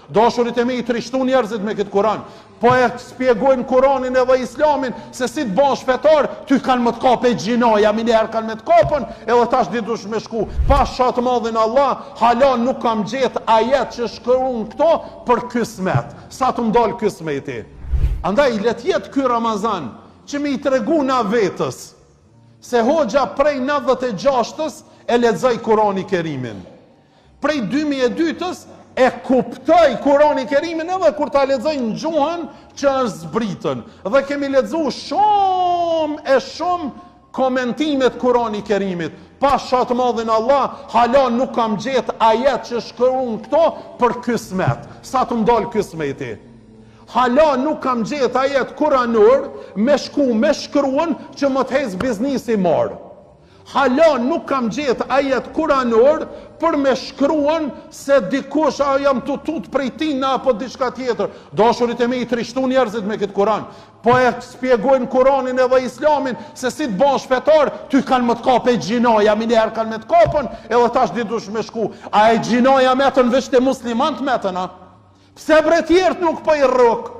Dashurit e mi i trishtu njerëzit me këtë Kur'an. Po e spjegojnë Kur'anin edhe Islamin se si të bash fetar, ty kanë më të kape gjinoja, minëherë kanë më të kapën, edhe tash ditush me shku. Pas shatë madhin Allah, hala nuk kam gjetë ajet që shkruan këto për kismet. Sa të mdal kismeti. Andaj let jetë ky Ramazan që mi i tregu na vetës se hoxha prej 96-ës e lexoj Kur'ani Kerimin. Prej 2002-ës e kuptoj Kur'ani Kerimin edhe kur ta lexoj në gjuhën që është zbritën. Dhe kemi lexuar shumë komentimet Kur'ani Kerimit. Pas shatë madhin Allah, hala nuk kam gjetë ajet që shkruan këto për kismet. Sa të mdal kismeti. Hala nuk kam gjetë ajet kuranor me shkruan që më të hez biznisi marë. Hala nuk kam gjetë ajet kuranor për me shkruan se dikush a jam të tut prej tina apo diçka tjetër. Dashurit e mi i trishtu njerëzit me këtë Kur'an. Po e spjegojnë Kur'anin edhe Islamin se si të bash fetar, ty kanë më të kape gjinoja, minëherë kanë më të kapën, edhe tash ditush me shku. A e gjinoja metën veç të muslimant metën, a? Pse bre tjertë nuk po i rrok?